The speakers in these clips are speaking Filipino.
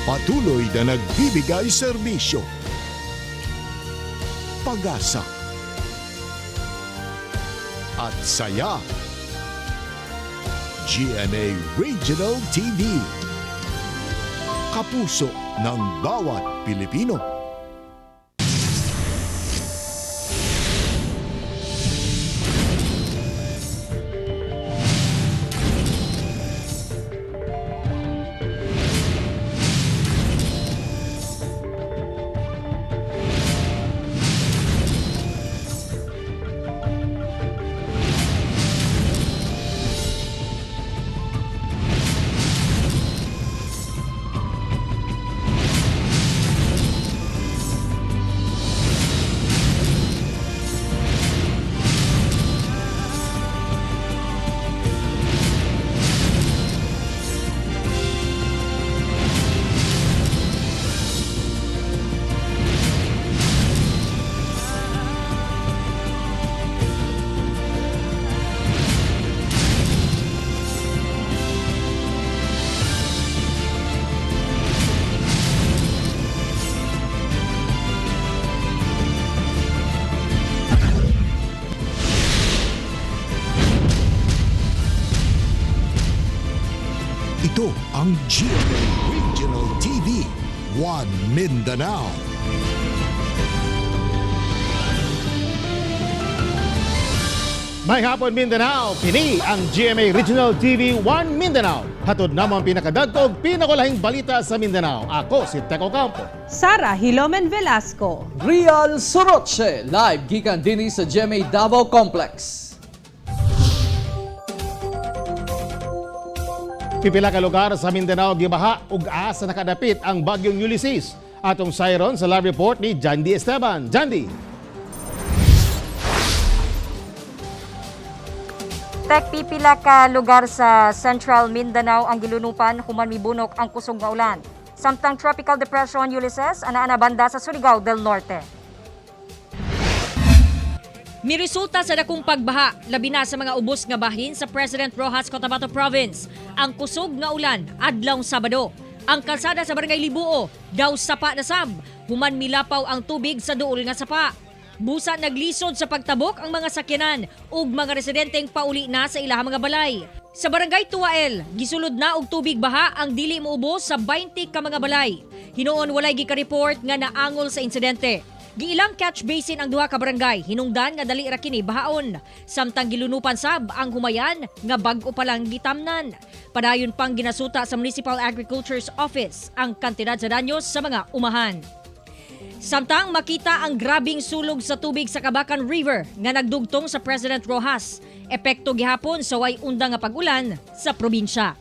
Patuloy na nagbibigay serbisyo. Pag-asa at saya. GMA Regional TV. Kapuso ng bawat Pilipino. Ito ang GMA Regional TV, One Mindanao. May hapon Mindanao, kini ang GMA Regional TV 1 Mindanao. Hatod namang pinakadagkog, pinakulahing balita sa Mindanao. Ako si Teco Campo. Sara Hilomen Velasco. Real Soroche, live gikan dinhi sa GMA Davao Complex. Pipila ka lugar sa Mindanao gibaha ug asa nakadapit ang bagyong Ulysses. Atong siron sa live report ni Jandy Esteban. Jandy. Pipila ka lugar sa Central Mindanao ang gilunupan human mibunok ang kusog nga ulan. Samtang Tropical Depression Ulysses ana banda sa Surigao del Norte. Miresulta sa dakong pagbaha, labi na sa mga ubos nga bahin sa President Roxas Cotabato Province. Ang kusog nga ulan adlawng Sabado. Ang kalsada sa Barangay Libuo daw sapa na sab, human milapaw ang tubig sa duol nga sapa. Busa naglisod sa pagtabok ang mga sakyanan ug mga residenteng pauli na sa ilahang mga balay. Sa Barangay Tuwael, gisulod na og tubig baha ang dili moubos sa 20 ka mga balay. Hinuon walay gika-report nga naangol sa insidente. Giilang catch basin ang duha ka barangay, hinungdan nga dali ra kini bahaon. Samtang gilunupan sab ang humayan nga bag-o pa lang gitamnan. Padayon pang ginasuta sa Municipal Agriculture's Office ang kantidad sa danyos sa mga umahan. Samtang makita ang grabing sulog sa tubig sa Kabakan River nga nagdugtong sa President Roxas, epekto gihapon sa way undang nga pag-ulan sa probinsya.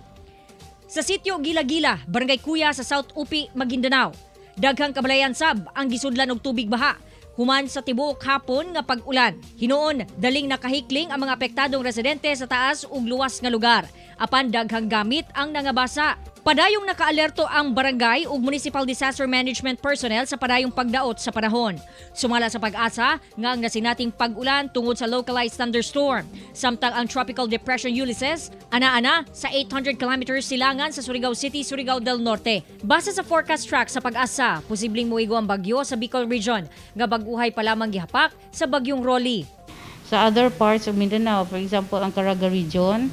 Sa sitio Gila-Gila, Barangay Kuya sa South Upi, Maguindanao, daghang kabalayan sab ang gisudlan og tubig baha human sa tibuok hapon nga pag-ulan. Hinuon daling nakahikling ang mga apektadong residente sa taas ug luwas nga lugar. Apan daghang gamit ang nangabasa. Padayong nakaalerto ang barangay ug Municipal Disaster Management personnel sa padayong pagdaot sa panahon. Sumala sa pag-asa nga ang nasinating pag-ulan tungod sa localized thunderstorm. Samtang ang Tropical Depression Ulysses, ana-ana sa 800 kilometers silangan sa Surigao City, Surigao del Norte. Base sa forecast track sa pag-asa, posibleng muigo ang bagyo sa Bicol Region nga bag-uhay pa lamang gihapak sa bagyong Rolly. Sa other parts of Mindanao, for example, ang Caraga Region,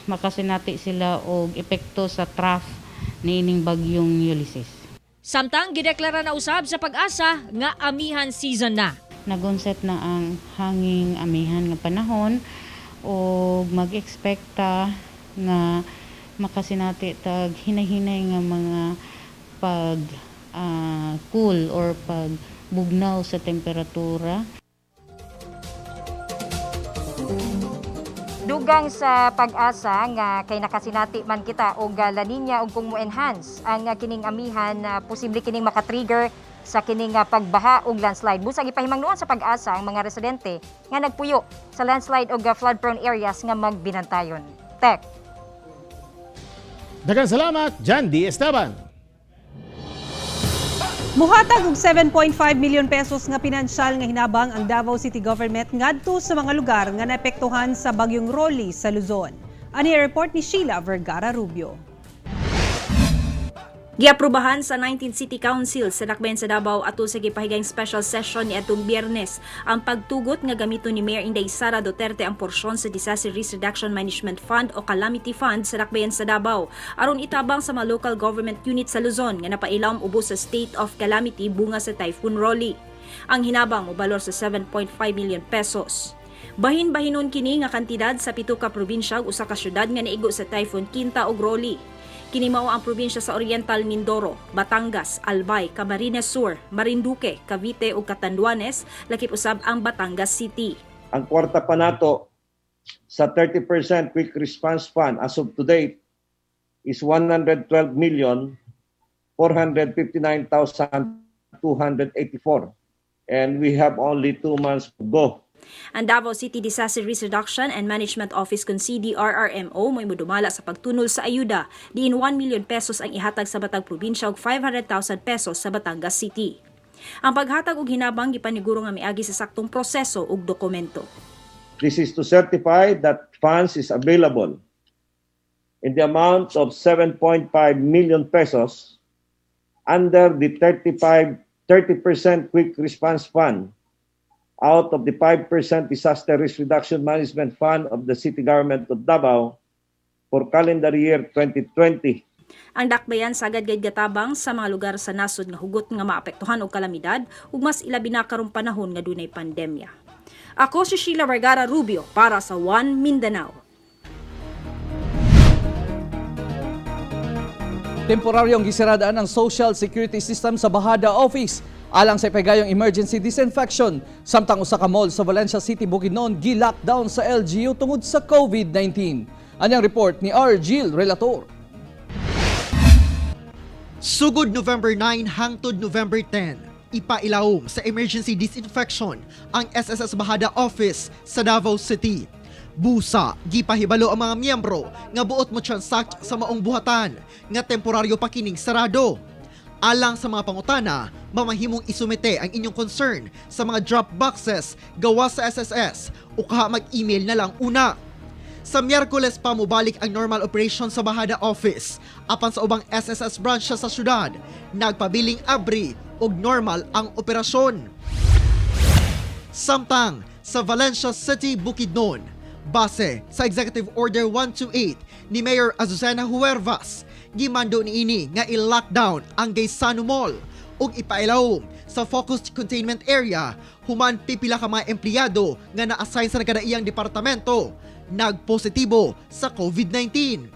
makasinati sila og epekto sa trough niining bagyong Ulysses. Samtang gideklara na usab sa pag-asa nga amihan season na. Nagunset na ang hanging amihan nga panahon og mag-expecta nga makasinati tag hinay-hinay nga mga pag cool or pagbugnaw sa temperatura. Dugang sa pag-asa nga kay nakasinati man kita og La Nina ug kung mo-enhance ang kining amihan posible kining makatrigger sa kining pagbaha ug landslide. Busag ipahimangnuan sa pag-asa ang mga residente nga nagpuyo sa landslide ug flood-prone areas nga magbinantayon. Tek. Daghang salamat, Jandy Esteban. Muhatag og 7.5 million pesos nga pinansyal nga hinabang ang Davao City Government ngadto sa mga lugar nga naapektuhan sa bagyong Rolly sa Luzon. Ani report ni Sheila Vergara Rubio. Giaprubahan sa 19th City Council sa Dakbayan sa Davao atul sa gipahigayng special session ni atong Biyernes ang pagtugot nga gamiton ni Mayor Inday Sara Duterte ang porsyon sa Disaster Risk Reduction Management Fund o Calamity Fund sa Dakbayan sa Davao aron itabang sa mga local government unit sa Luzon nga napailawom ubos sa state of calamity bunga sa Typhoon Rolly. Ang hinabang mobalor sa 7.5 million pesos. Bahin-bahinon kini nga kantidad sa 7 ka probinsya ug 1 ka syudad nga naigo sa Typhoon Quinta ug Rolly. Kini mao ang probinsya sa Oriental Mindoro, Batangas, Albay, Camarines Sur, Marinduque, Cavite ug Catanduanes, lakip usab ang Batangas City. Ang kwarta pa nato sa 30% Quick Response Fund as of today is 112,459,284 and we have only 2 months to go. Ang Davao City Disaster Risk Reduction and Management Office kung CDRRMO may mudumala sa pagtunol sa ayuda. Diin 1 million pesos ang ihatag sa Batang Probinsya ug 500,000 pesos sa Batangas City. Ang paghatag og hinabang gipaniguro nga miagi sa saktong proseso ug dokumento. This is to certify that funds is available in the amount of 7.5 million pesos under the 30% Quick Response Fund out of the 5% Disaster Risk Reduction Management Fund of the City Government of Davao for calendar year 2020. Ang dakbayan sagad gayud gatabang sa mga lugar sa nasod nga hugot nga maapektuhan og kalamidad ug mas ilabi na karong panahon nga dunay pandemya. Ako si Sheila Vergara Rubio para sa One Mindanao. Temporaryong gisaradaan ang social security system sa Bahada Office alang sa ipagayong emergency disinfection samtang usa ka mall sa Valencia City, Bukidnon gi-lockdown sa LGU tungod sa COVID-19. Anyang report ni R. Gil Relator. Sugod November 9 hangtod November 10, ipailawom sa emergency disinfection ang SSS Bahada Office sa Davao City. Busa, gipahibalo ang mga miyembro nga buot mo transact sa maong buhatan nga temporaryo pa kining sarado. Alang sa mga pangutana, mamahimong isumite ang inyong concern sa mga drop boxes gawa sa SSS o kaha mag-email na lang una. Sa Miyerkules pa mubalik ang normal operation sa Bahada Office apan sa ubang SSS branch sa syudad, nagpabiling abri og normal ang operasyon. Samtang sa Valencia City, Bukidnon, base sa Executive Order 128 ni Mayor Azucena Huervas, gimando niini nga i-lockdown ang Gaisano Mall ug ipailawom sa focused containment area human pipila ka mga empleyado nga na-assign sa nagkadaiyang departamento nagpositibo sa COVID-19.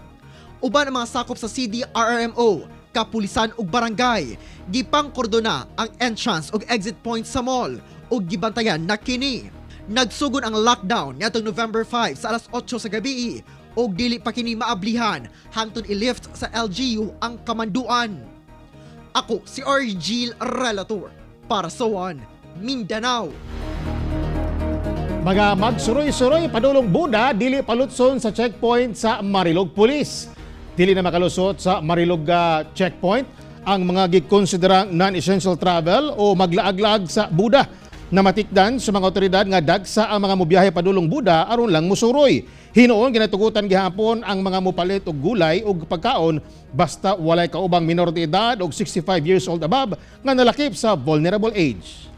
Uban ang mga sakop sa CDRRMO, kapulisan ug barangay, gipangkordona ang entrance ug exit point sa mall ug gibantayan na kini. Nagsugod ang lockdown niadtong November 5 sa alas 8 sa gabi og dili pa kini maablihan hangtod i-lift sa LGU ang kamanduan. Ako si Argil Relator para sa One Mindanao. Mga magsuroy-suroy padulong Buda dili palutson sa checkpoint sa Marilog Police. Dili na makalusot sa Marilog checkpoint ang mga gikonsiderang non-essential travel o maglaag-laag sa Buda na matikdan sa mga otoridad nga dagsa ang mga mobiyahe padulong Buda aron lang musuroy. Hinoon ginatugutan gihapon ang mga mupalit og gulay ug pagkaon basta walay kaubang minor de edad og 65 years old above nga nalakip sa vulnerable age.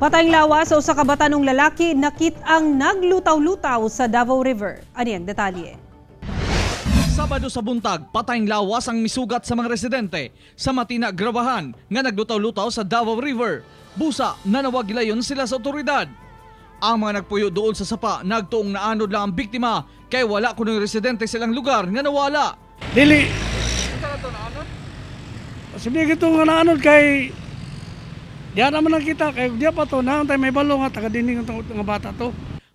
Patayng lawas sa usa ka batanong lalaki nakit ang naglutaw-lutaw sa Davao River. Ani ang detalye? Sabado sa buntag, patayng lawas ang misugat sa mga residente sa Matina, Grabahan nga naglutaw-lutaw sa Davao River. Busa, nanawag gilayon sila sa otoridad. Ang mga nagpuyo doon sa sapa, nagtuong naanod lang ang biktima kay wala kunong residente silang lugar nga nawala. Dili. Sabi ito nga naanod kay diyan naman nakita kay diya pa to na may balo nga taga dining nga bata to.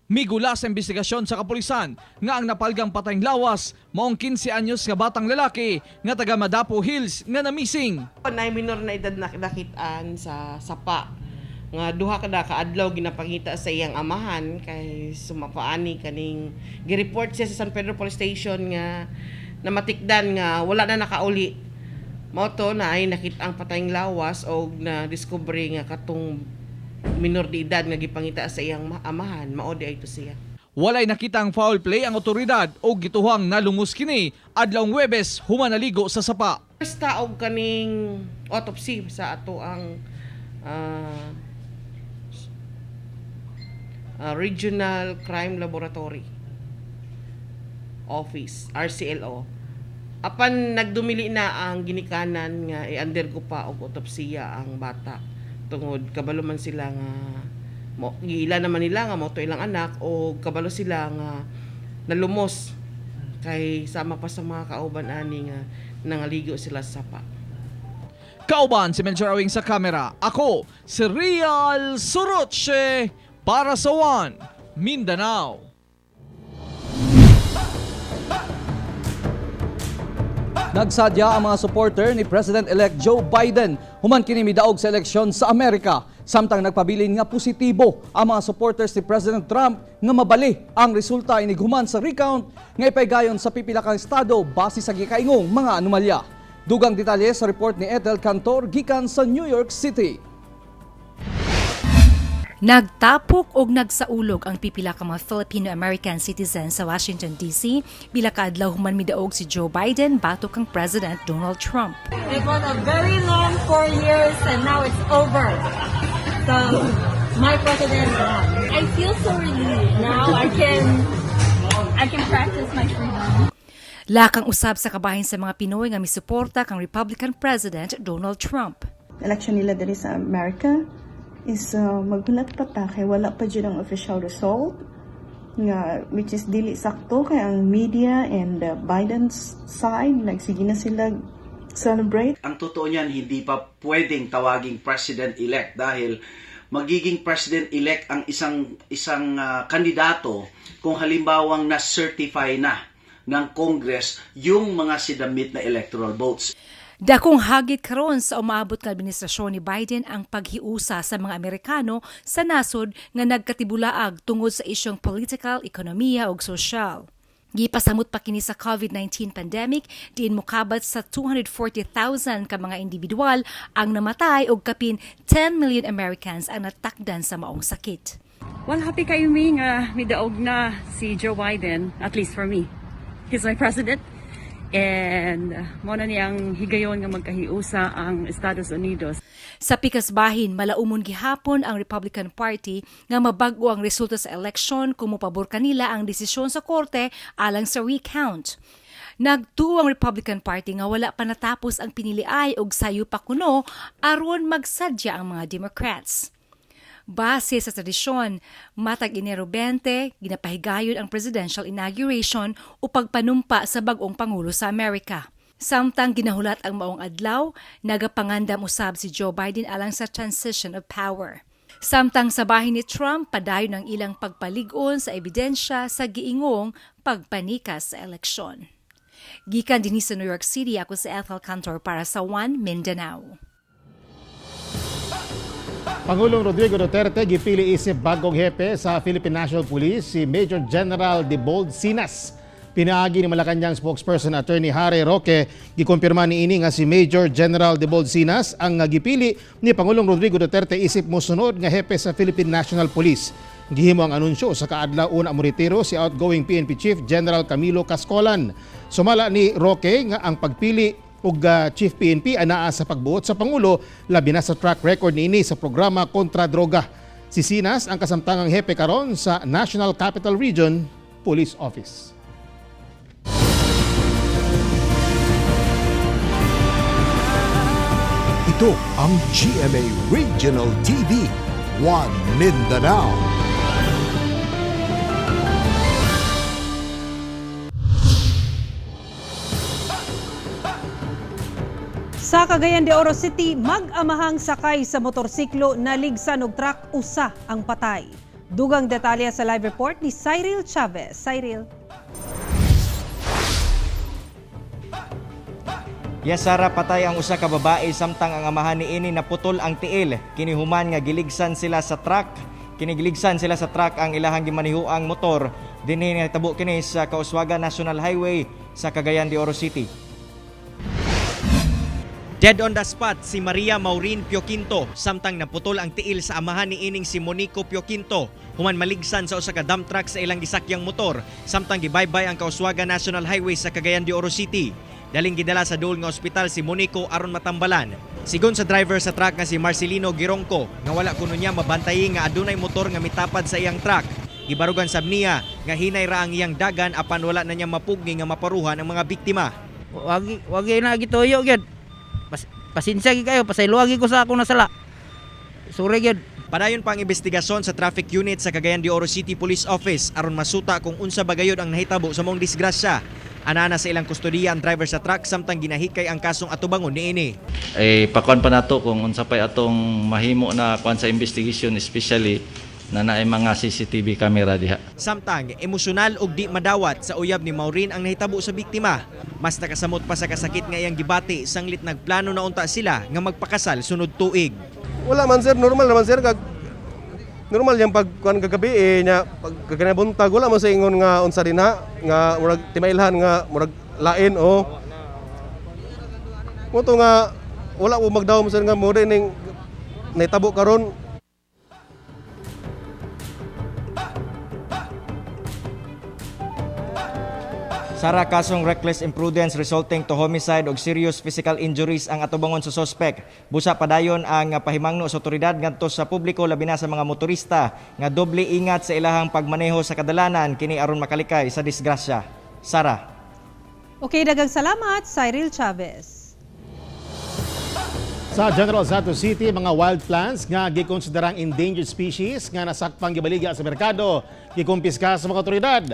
Migula sa investigasyon sa kapulisan nga ang napalgang patayng lawas maong 15 anyos nga batang lalaki nga taga Madapo Hills nga na-missing. Nay minor na edad nakitaan sa sapa nga duha kada kaadlaw ginapangita sa iyang amahan kay sumapaani kaning gireport siya sa San Pedro Police Station nga namatikdan nga wala na nakauli. Mao to na ay nakita ang patayng lawas o na discovery nga katong minor de edad nga gipangita sa iyang amahan, mao di ito siya. Walay nakitang foul play ang otoridad o gituhang nalungos kini adlawng Huwebes human naligo sa sapa. First taog kaning autopsy sa ato ang Regional Crime Laboratory Office, RCLO. Apan nagdumili na ang ginikanan nga i-undergo pa og autopsiya ang bata. Tungod kabalo man sila nga giila naman nila nga mo to ilang anak o kabalo sila nga nalumos kay sama pa sa mga kauban ani nga nangaligo sila sa sapa. Kauban si Melchor Awing sa kamera. Ako si Real Soroche para sa One Mindanao. Nagsadya ang mga supporter ni President-elect Joe Biden human kini midaog sa eleksyon sa Amerika. Samtang nagpabilin nga positibo ang mga supporters ni President Trump nga mabali ang resulta inig human sa recount nga ipaygayon sa pipila ka estado base sa gikaingong mga anomalya. Dugang detalye sa report ni Ethel Cantor gikan sa New York City. Nagtapok og nagsaulog ang pipila ka mga Filipino-American citizens sa Washington, D.C. bila kaadlaw human midaog si Joe Biden batok kang President Donald Trump. It was a very long 4 years and now it's over. So, my president won. I feel so relieved. Now I can practice my freedom. Lakang usab sa kabahin sa mga Pinoy nga misuporta kang Republican President Donald Trump. Election nila diri sa America is magbulat pa ta kay wala pa dyan ang official result nga which is dili sakto kay ang media and Biden's side nagsige na sila celebrate. Ang totoo niyan hindi pa pwedeng tawaging president-elect dahil magiging president-elect ang isang kandidato kung halimbawang na-certify na ng Congress yung mga sinamit na electoral votes. Dakong hagit karon sa umaabot nga administrasyon ni Biden ang paghiusa sa mga Amerikano sa nasod nga nagkatibulaag tungod sa isyong political, ekonomiya ug sosyal. Gipasamot pa kini sa COVID-19 pandemic diin mokabat sa 240,000 ka mga individual ang namatay ug kapin 10 million Americans ang natakdan sa maong sakit. Well, happy kayo mi nga midaog na si Joe Biden, at least for me. He's my president. And mo na niyang higayon nga magkahiusa ang Estados Unidos. Sa pikas bahin, malaumon gihapon ang Republican Party nga mabag-o ang resulta sa eleksyon kung mopabor kanila ang desisyon sa korte alang sa recount. Nagtuo ang Republican Party nga wala pa natapos ang piniliay og sayo pa kuno aron magsadya ang mga Democrats. Base sa tradisyon, matag Enero 20, ginapahigayon ang presidential inauguration o pagpanumpa sa bagong Pangulo sa Amerika. Samtang ginahulat ang maong adlaw, nagapangandam usab si Joe Biden alang sa transition of power. Samtang sa bahin ni Trump, padayon ang ilang pagpalig-on sa ebidensya sa giingong pagpanikas sa eleksyon. Gikan dinhi sa New York City, ako si Ethel Cantor para sa One Mindanao. Pangulong Rodrigo Duterte gipili isip bagong hepe sa Philippine National Police si Major General Debold Sinas. Pinaagi ni Malacanang spokesperson Attorney Harry Roque, gikumpirma ni ini nga si Major General Debold Sinas ang gipili ni Pangulong Rodrigo Duterte isip mosunod nga hepe sa Philippine National Police. Gihimo ang anunsyo sa kaadlaw una mo retiro si outgoing PNP Chief General Camilo Cascolan. Sumala ni Roque nga ang pagpili ug Chief PNP anaa sa pagbuot sa Pangulo labi na sa track record niini sa programa kontra droga. Si Sinas ang kasamtangang hepe karon sa National Capital Region Police Office. Ito ang GMA Regional TV, One Mindanao. Sa Cagayan de Oro City, mag-amahang sakay sa motorsiklo naligsan og truck usa ang patay. Dugang detalye sa live report ni Cyril Chavez. Cyril. Yes, Sara, patay ang usa ka babae samtang ang amahan niini naputol ang tiil. Kinihuman nga giligsan sila sa truck. Kinigiligsan sila sa truck ang ilahang gimanihuang motor dinhi nahitabo kini sa Kauswagan National Highway sa Cagayan de Oro City. Dead on the spot si Maria Maureen Pioquinto samtang naputol ang tiil sa amahan ni ining si Monico Pioquinto human maligsan sa usa ka dump truck sa ilang gisakyang motor samtang gibaybay ang Kauswaga National Highway sa Cagayan de Oro City. Daling gidala sa duol nga ospital si Monico aron matambalan. Sigon sa driver sa truck nga si Marcelino Girongco nga wala kuno niya mabantayi nga adunay motor nga mitapad sa iyang truck. Gibarugan sab niya nga hinay ra ang iyang dagan apan wala na niya mapugni nga maparuhan ang mga biktima. Wagi na gituyo gyud. Pasensya gi kayo, pasayloagi ko sa akong nasala. Sorry gyud. Padayon pa ang investigasyon sa traffic unit sa Cagayan de Oro City Police Office aron masuta kung unsa ba gayud ang nahitabo sa mong disgrasya. Anana sa ilang kustodiya ang driver sa truck samtang ginahikay ang kasong atubangon niini. Pakuan pa nato kung unsa pa atong mahimo na kuan sa investigation, especially na naay mga CCTV camera diha. Samtang emosyonal ug di madawat sa uyab ni Maureen ang nahitabo sa biktima. Mas nakasamot pa sa kasakit nga iyang gibati sanglit nagplano na unta sila nga magpakasal sunod tuig. Wala man sir, normal naman sir, normal yung pagkuhan kagabi nya pagkanabuntag wala man sa ingon nga unsa dinha nga murag timailhan nga murag lain o moto nga wala ko magdaw mo sir nga mo ning nahitabo karon. Sara, kasong reckless imprudence resulting to homicide ug serious physical injuries ang atubangon sa suspect. Busa padayon ang pahimangno sa otoridad ngadto sa publiko labi na sa mga motorista nga doble ingat sa ilahang pagmaneho sa kadalanan kini aron makalikay sa disgrasya. Sara. Okay, daghang salamat, Cyril Chavez. Sa General Santos City, mga wild plants nga gikonsiderang endangered species nga nasakpang gibaligya sa merkado, gikumpiska sa mga otoridad.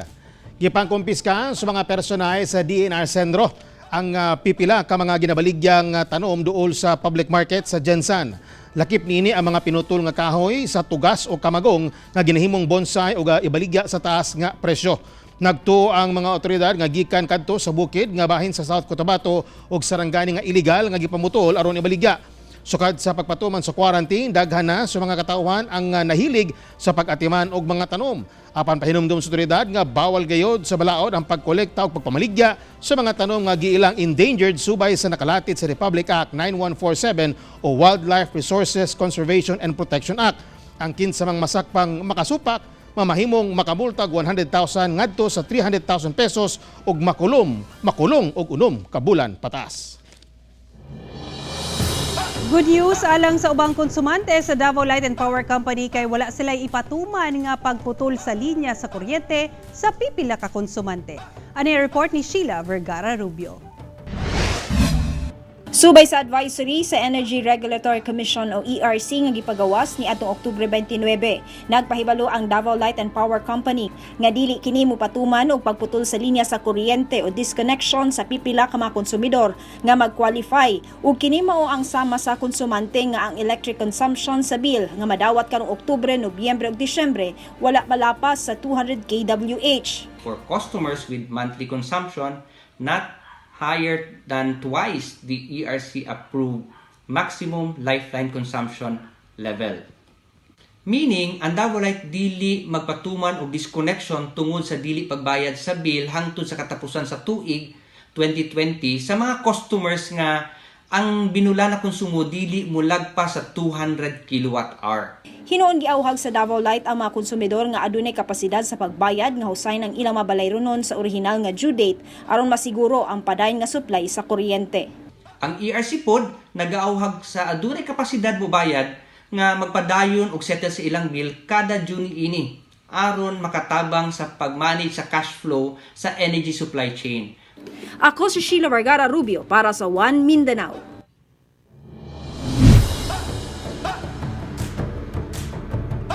Gipangkumpiska sa mga personay sa DNR Sendro ang pipila ka mga ginabaligyang tanom duol sa public market sa Jensan. Lakip niini ang mga pinutol nga kahoy sa tugas o kamagong nga ginahimong bonsai o ibaligya sa taas nga presyo. Nagtuo ang mga otoridad nga gikan kadto sa bukid nga bahin sa South Cotabato ug sarangani nga illegal nga gipamutol aron ibaligya. Sukad sa pagpatuman sa quarantine, daghan na sa mga katauhan ang nahilig sa pag-atiman og mga tanom. Apan pahinumdom sa otoridad nga bawal gayod sa balaod ang pagkolekta o pagpamaligya sa mga tanom nga giilang endangered subay sa nakalatit sa Republic Act 9147 o Wildlife Resources Conservation and Protection Act. Ang kinsamang masakpang makasupak, mamahimong makamultag 100,000 ngadto sa 300,000 pesos ug makulong og 6 ka bulan patas. Good news alang sa ubang konsumante sa Davao Light and Power Company kay wala sila'y ipatuman nga pagputol sa linya sa kuryente sa pipila ka konsumante. Ani report ni Sheila Vergara Rubio. Subay sa advisory sa Energy Regulatory Commission o ERC nga gipagawas ni atong Oktubre 29, nagpahibalo ang Davao Light and Power Company nga dili kini mopatuman og pagputol sa linya sa kuryente o disconnection sa pipila ka mga konsumidor nga mag-qualify ug kini mao ang sama sa konsumante nga ang electric consumption sa bill nga madawat karong Oktubre, Nobyembre ug Disyembre wala palapas sa 200 kWh. For customers with monthly consumption not higher than twice the ERC approved maximum lifetime consumption level. Meaning, ang Davao Light dili magpatuman og disconnection tungod sa dili pagbayad sa bill hangtod sa katapusan sa tuig 2020 sa mga customers nga ang binula na konsumo dili mulagpas sa 200 kWh. Hinuon giawhag sa Davao Light ang mga konsumidor nga adunay kapasidad sa pagbayad nga husay ng ilang mabalayronon sa orihinal nga due date aron masiguro ang padayon nga supply sa kuryente. Ang ERC pod nagaawhag sa adunay kapasidad mo bayad nga magpadayon og settle sa ilang bill kada June ini aron makatabang sa pagmanage sa cash flow sa energy supply chain. Ako si Sheila Vergara Rubio para sa One Mindanao.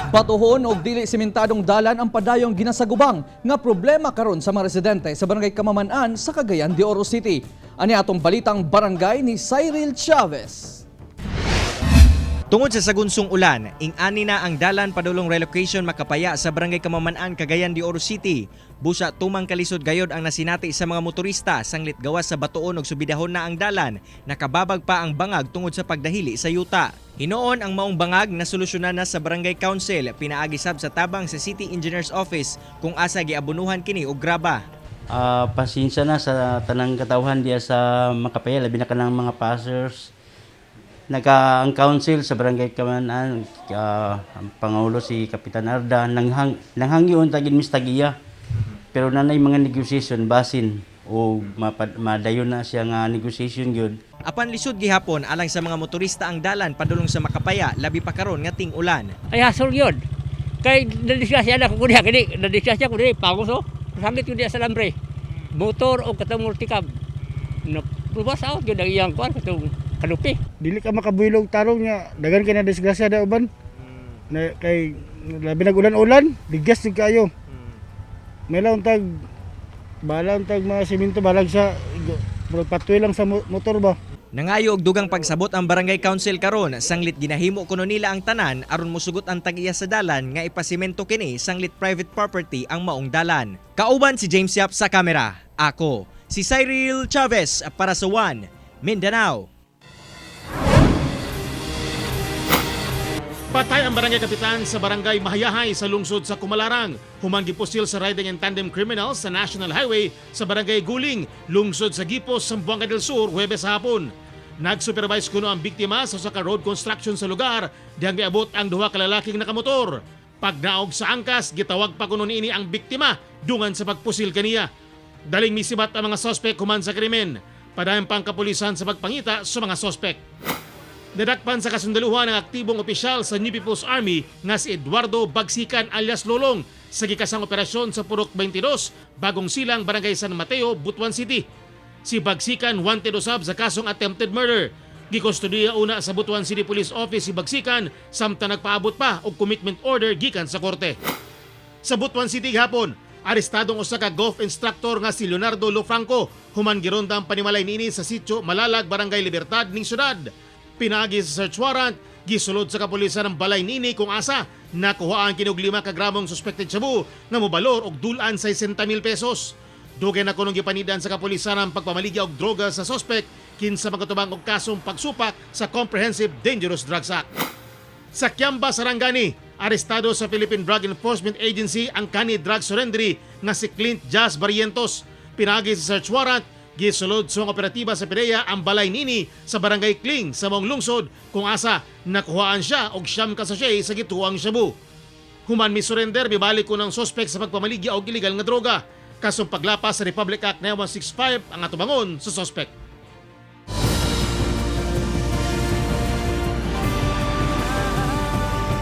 Batuhon og dili simentadong dalan ang padayong ginasagubang nga problema karon sa mga residente sa Barangay Kamaman-an sa Cagayan de Oro City. Ani atong balitang barangay ni Cyril Chavez. Tungod sa sagunsong ulan, ing-ani na ang dalan padulong relocation makapaya sa Barangay Kamaman-an, Cagayan de Oro City. Busa tumang kalisod gayod ang nasinati sa mga motorista sanglit gawas sa batuon og subidahon na ang dalan. Nakababag pa ang bangag tungod sa pagdahili sa yuta. Hinoon ang maong bangag na solusyonan na sa Barangay Council, pinaagi sab sa tabang sa City Engineer's Office kung asa giabunuhan kini og graba. Pasensya na sa tanang katawhan diya sa makapaya labi na kanang mga passers. ang council sa barangay Kamanan, ang Pangulo si Kapitan Arda, nanghangyon tagin mistagiya. Pero nanay mga negotiation basin o madayon na siya nga negotiation yun. Apan lisod gihapon alang sa mga motorista ang dalan padulong sa Makapaya, labi pa karon nga ting-ulan. Ay hasol yun. Kay nadisgrasya na ko diha kini, nadisgrasya ko diri pagos oh. Sangit yun diha sa lambre. Motor o katong multicab. No, probas out yun ang iyang kuan katong kalupi. Dili ka makabuyog tarong nga dagan kay na disgrasya da uban. Na kay labi nag ulan-ulan, bigas jud kayo. May laon tag balang tag mga semento balag sa patuloy lang sa motor ba. Nangayo og dugang pagsabot ang barangay council karon, sanglit ginahimo kuno nila ang tanan aron mosugot ang tag-iya sa dalan nga ipasimento kini sanglit private property ang maong dalan. Kauban si James Yap sa kamera. Ako si Cyril Chavez para sa One Mindanao. Patay ang barangay kapitan sa barangay Mahayahay sa lungsod sa Kumalarang. Human gipusil sa riding and tandem criminals sa National Highway sa barangay Guling, lungsod sa Gipos, Zamboanga del Sur, Huwebes hapon. Nag-supervise kuno ang biktima sa usa ka road construction sa lugar dihang giabot ang duha ka lalaking nakamotor. Pagnaog sa angkas, gitawag pa kuno niini ang biktima dungan sa pagpusil kaniya. Daling misibat ang mga sospek human sa krimen. Padayon pang kapulisan sa pagpangita sa mga sospek. Nadakpan sa kasundaluhan ng aktibong opisyal sa New People's Army nga si Eduardo Bagsikan alias Lolong sa gikasang operasyon sa Purok 22, Bagong Silang, Barangay San Mateo, Butuan City. Si Bagsikan wanted usab sa kasong attempted murder. Gikustudiya una sa Butuan City Police Office si Bagsikan samtang nagpaabot pa og commitment order gikan sa korte. Sa Butuan City gihapon, arestadong usa ka golf instructor nga si Leonardo Lofranco human gironda ang panimalay niini sa sitio Malalag, Barangay Libertad ning syudad. Pinagi sa search warrant, gisulod sa kapulisan ng balay nini kung asa nakuhaan kinog 5 ka gramong suspected shabu nga mobalor og dulan 60,000 pesos. Dugay na kunong gipanidan sa kapulisan ang pagpamaligya og droga sa suspect kinsa magkatubang og kasong pagsupak sa Comprehensive Dangerous Drugs Act. Sa Kiamba, Sarangani, arestado sa Philippine Drug Enforcement Agency ang kani drug surrendery nga si Clint Jazz Barrientos. Pinagi sa search warrant, gisulod sa operatiba sa PDEA ang balay nini sa Barangay Kling sa Mong Lungsod kung asa nakuhaan siya og 9 ka sachet sa gituang shabu. Human misurrender bibalik ko ng suspect sa pagpamaligya og illegal nga droga. Kasong paglapas sa Republic Act 9165 ang atubangon sa suspect.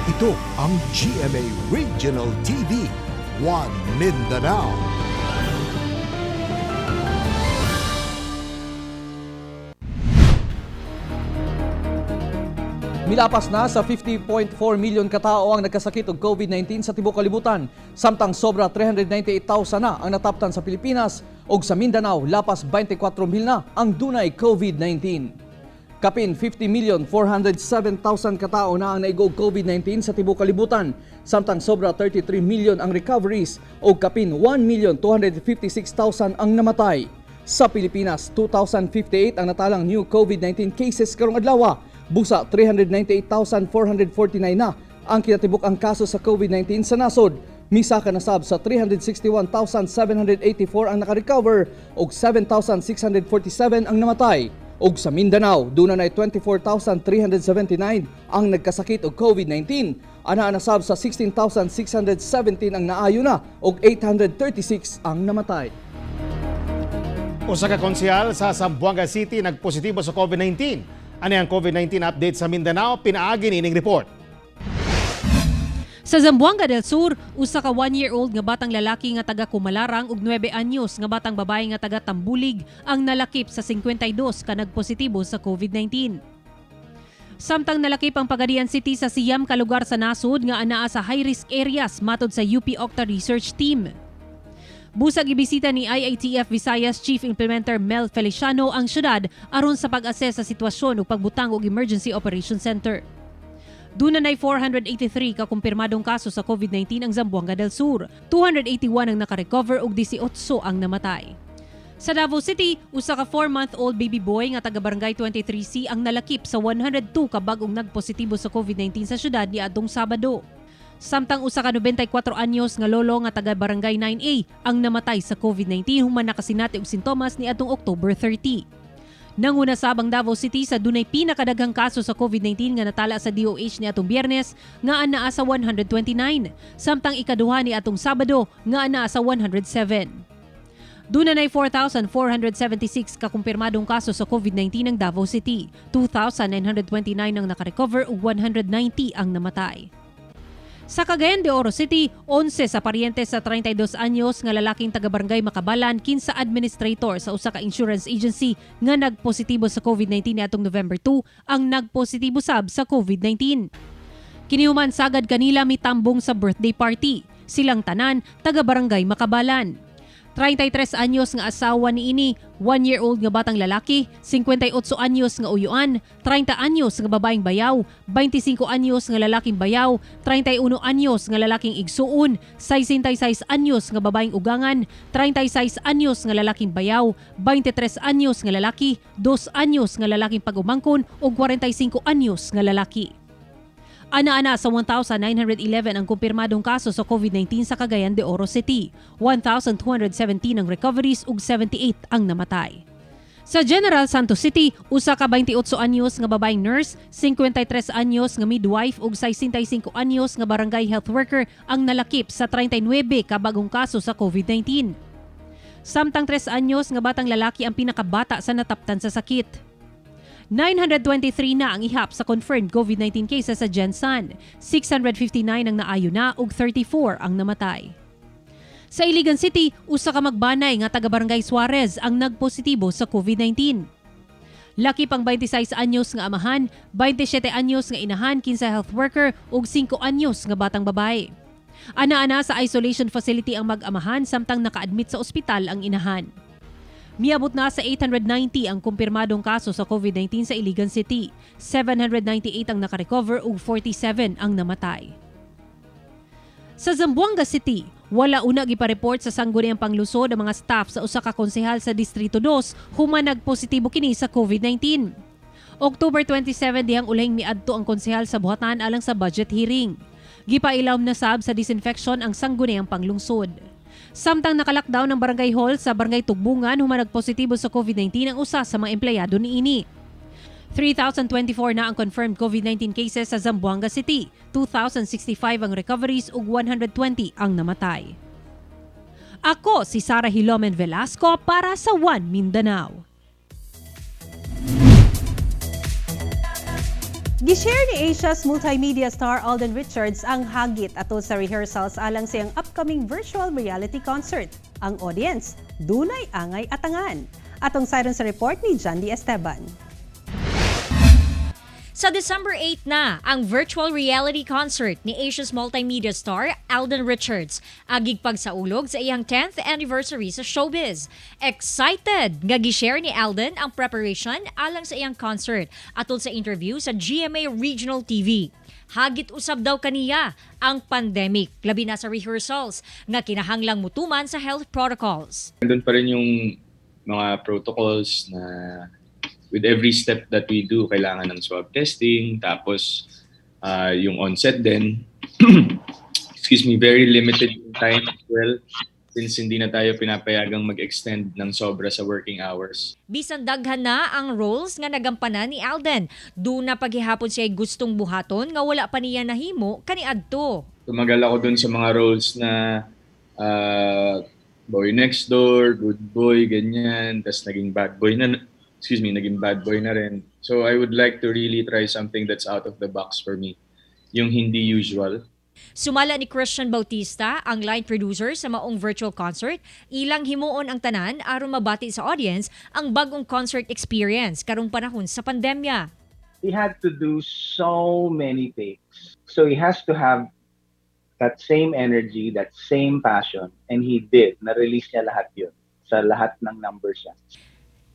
Ito ang GMA Regional TV, One Mindanao. Milapas na sa 50.4 milyon katao ang nagkasakit og COVID-19 sa tibuok kalibutan, samtang sobra 398,000 na ang nataptan sa Pilipinas ug sa Mindanao lapas 24,000 na ang dunay COVID-19. Kapin 50,407,000 katao na ang naigog COVID-19 sa tibuok kalibutan, samtang sobra 33 milyon ang recoveries ug kapin 1,256,000 ang namatay. Sa Pilipinas, 2,058 ang natalang new COVID-19 cases karong adlaw. Busa 398,449 na ang kinatibuk ang kaso sa COVID-19 sa nasod. Misa ka nasab sa 361,784 ang nakarecover ug 7,647 ang namatay. Ug sa Mindanao, duna na 24,379 ang nagkasakit og COVID-19. Ana nasab sa 16,617 ang naayo na ug 836 ang namatay. Usa ka konsyal sa Zamboanga City nagpositibo sa COVID-19. Ano ang COVID-19 update sa Mindanao? Pinaagi ining report. Sa Zamboanga del Sur, usa ka 1-year-old nga batang lalaki nga taga Kumalarang ug 9 anyos nga batang babae nga taga Tambulig ang nalakip sa 52 ka nagpositibo sa COVID-19. Samtang nalakip ang Pagadian City sa siyam ka lugar sa nasod nga anaa sa high-risk areas matod sa UP Octa Research Team. Busag ibisita ni IATF Visayas Chief Implementer Mel Feliciano ang syudad aron sa pag-assess sa sitwasyon ug pagbutang og Emergency Operations Center. Duna nay 483 ka kumpirmadong kaso sa COVID-19 ang Zamboanga del Sur. 281 ang nakarecover ug 18 ang namatay. Sa Davao City, usa ka 4-month-old baby boy nga taga Barangay 23C ang nalakip sa 102 ka bag-ong nagpositibo sa COVID-19 sa syudad niadtong Sabado. Samtang usa ka 94 anyos nga lolo nga taga Barangay 9A ang namatay sa COVID-19 human nakasinati og sintomas niadtong October 30. Nanguna sabang Davao City sa dunay pinakadaghang kaso sa COVID-19 nga natala sa DOH ni atong Biyernes nga anaa sa 129, samtang ikaduha ni atong Sabado nga anaa sa 107. Dunay 4,476 kakumpirmadong kaso sa COVID-19 ng Davao City, 2,929 ang nakarecover ug 190 ang namatay. Sa Cagayan de Oro City, 11 sa paryente sa 32 anyos nga lalaking taga-barangay Makabalan kinsa administrator sa usa ka insurance agency nga nagpositibo sa COVID-19 niadtong November 2 ang nagpositibo sab sa COVID-19. Kinihuman sagad kanila mitambong sa birthday party. Silang tanan taga-barangay Makabalan. 33 anyos nga asawa ni ini, 1-year-old nga batang lalaki, 58 anyos nga uyuan, 30 anyos nga babaeng bayaw, 25 anyos nga lalaking bayaw, 31 anyos nga lalaking igsuon, 66 anyos nga babaeng ugangan, 36 anyos nga lalaking bayaw, 23 anyos nga lalaki, 2 anyos nga lalaking pag-umangkon ug 45 anyos nga lalaki. Ana-ana sa 1,911 ang kumpirmadong kaso sa COVID-19 sa Cagayan de Oro City. 1,217 ang recoveries ug 78 ang namatay. Sa General Santos City, usa ka 28 anyos nga babaeng nurse, 53 anyos nga midwife ug 65 anyos nga barangay health worker ang nalakip sa 39 ka bagong kaso sa COVID-19. Samtang 3 anyos nga batang lalaki ang pinakabata sa nataptan sa sakit. 923 na ang ihap sa confirmed COVID-19 cases sa Gensan, 659 ang naayo na ug 34 ang namatay. Sa Iligan City, usa ka magbanay nga taga-barangay Suarez ang nagpositibo sa COVID-19. Laki pang 26 anyos nga amahan, 27 anyos nga inahan kinsa health worker ug 5 anyos nga batang babae. Ana-ana sa isolation facility ang mag-amahan samtang naka-admit sa ospital ang inahan. Miabot na sa 890 ang kumpirmadong kaso sa COVID-19 sa Iligan City. 798 ang nakarecover ug 47 ang namatay. Sa Zamboanga City, wala una gipa-report sa sangguniang panglusod ang mga staff sa usa ka konsehal sa Distrito 2 human nagpositibo kini sa COVID-19. October 27 dihang ulahing miadto ang konsehal sa buhatan alang sa budget hearing. Gipailawom na sab sa disinfection ang sangguniang panglungsod. Samtang naka-lockdown ang barangay hall sa barangay Tugbungan human nagpositibo sa COVID-19 ang usa sa mga empleyado niini. 3,024 na ang confirmed COVID-19 cases sa Zamboanga City, 2,065 ang recoveries ug 120 ang namatay. Ako si Sara Hilomen Velasco para sa One Mindanao. Gishare ni Asia's multimedia star Alden Richards ang hagit ato sa rehearsals alang sa iyang upcoming virtual reality concert. Ang audience, dunay angay atangan. Atong sayron sa report ni John D. Esteban. Sa December 8 na ang virtual reality concert ni Asia's multimedia star Alden Richards, agig pagsaulog sa iyang 10th anniversary sa showbiz. Excited nga gi-share ni Alden ang preparation alang sa iyang concert atol sa interview sa GMA Regional TV. Hagit usab daw kaniya ang pandemic, labi na sa rehearsals nga kinahanglang mutuman sa health protocols. Nandun pa rin yung mga protocols na with every step that we do, kailangan ng swab testing, tapos yung onset din, excuse me, very limited time as well, since hindi na tayo pinapayagang mag-extend ng sobra sa working hours. Bisan daghan na ang roles nga nagampanan ni Alden, doon na paghihapon siya gustong buhaton nga wala pa niya nahimo kaniadto. Tumagal ako dun sa mga roles na boy next door, good boy, ganyan, tas naging bad boy na rin. So I would like to really try something that's out of the box for me. Yung hindi usual. Sumala ni Christian Bautista, ang line producer sa maong virtual concert, ilang himuon ang tanan aron mabati sa audience ang bagong concert experience karong panahon sa pandemya. He had to do so many takes. So he has to have that same energy, that same passion, and he did. Na-release niya lahat yun sa lahat ng numbers niya.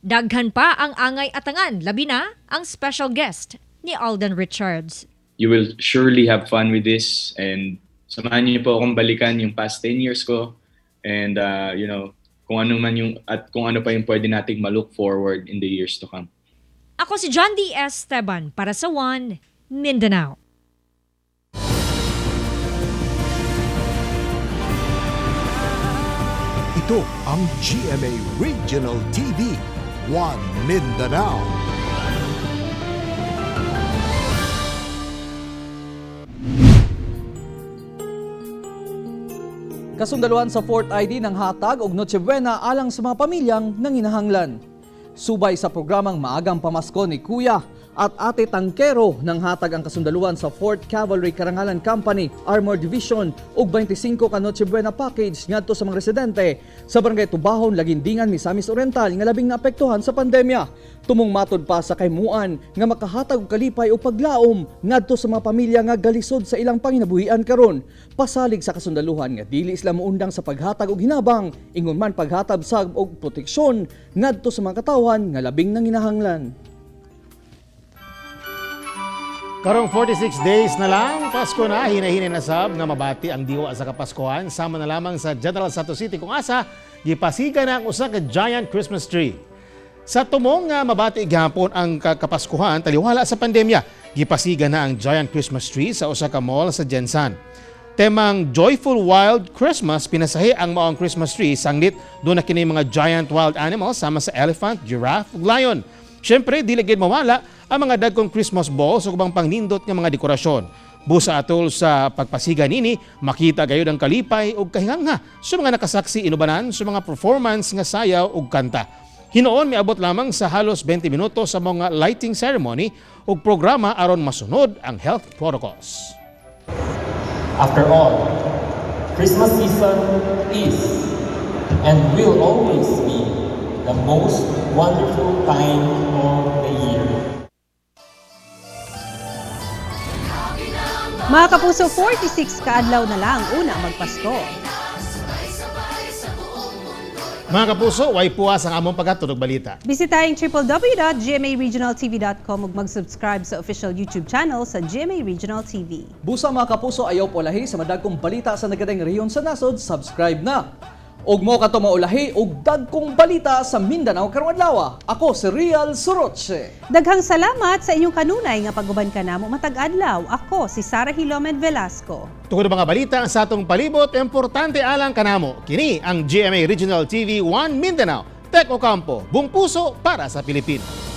Daghan pa ang angay atangan, labi na ang special guest ni Alden Richards. You will surely have fun with this, and samahan niyo po akong balikan yung past 10 years ko, and kung ano man yung at kung ano pa yung pwede nating ma-look forward in the years to come. Ako si John D. Esteban para sa One Mindanao. Ito ang GMA Regional TV, One Mindanao. Kasundaluhan sa Fort ID ng hatag og Noche Buena alang sa mga pamilyang nanginahanglan. Subay sa programang Maagang Pamasko ni Kuya at Ate Tangkero ng hatag ang kasundaluhan sa 4th Cavalry Karangalan Company, Armor Division ug 25 ka Noche Buena package ngadto sa mga residente sa Barangay Tubahon, Lagindingan, Misamis Oriental nga labing naapektuhan sa pandemya. Tumong matod pa sa kaymuan nga makahatag og kalipay o paglaom ngadto sa mga pamilya nga galisod sa ilang panginabuhian karon. Pasalig sa kasundaluhan nga dili sila moundang sa paghatag og hinabang, ingon man paghatag sa og proteksyon ngadto sa mga katawan nga labing nanginahanglan. Karong 46 days na lang, Pasko na, hinahinay na sab nga mabati ang diwa sa Kapaskuhan. Sama na lamang sa General Santos City kung asa, gipasiga na ang usa ka giant Christmas tree. Sa tumong nga mabati gihapon ang Kapaskuhan, taliwala sa pandemya, gipasiga na ang giant Christmas tree sa usa ka mall sa Jensan. Temang Joyful Wild Christmas, pinasahi ang maong Christmas tree, sanglit doon na kini mga giant wild animals sama sa elephant, giraffe, ug lion. Siyempre, dili gid mawala ang mga dagkong Christmas balls ug ubang pangnindot nga mga dekorasyon. Busa atol sa pagpasiga nini, makita gayud ang kalipay ug kahingangha sa mga nakasaksi inubanan sa mga performance nga sayaw ug kanta. Hinoon miabot lamang sa halos 20 minutos sa mga lighting ceremony ug programa aron masunod ang health protocols. After all, Christmas season is and will always be the most wonderful time of the year. Mga kapuso, 46 kaadlaw na lang una magpasko. Mga kapuso, way puwas ang among pagkatunog balita. Bisitahin www.gmaregionaltv.com ug mag-subscribe sa official YouTube channel sa GMA Regional TV. Busa mga kapuso, ayaw po lahi sa madagkong balita sa nagadang rehiyon sa nasod, subscribe na. Og mo kato maulahi og dagkong balita sa Mindanao karong adlaw. Ako si Real Soroche. Daghang salamat sa inyong kanunay nga pag-uban kanamo matag adlaw. Ako si Sarah Hilomed Velasco. Tungod mga balita sa atong palibot, importante alang kanamo. Kini ang GMA Regional TV 1 Mindanao. Tek Ocampo, buong puso para sa Pilipino.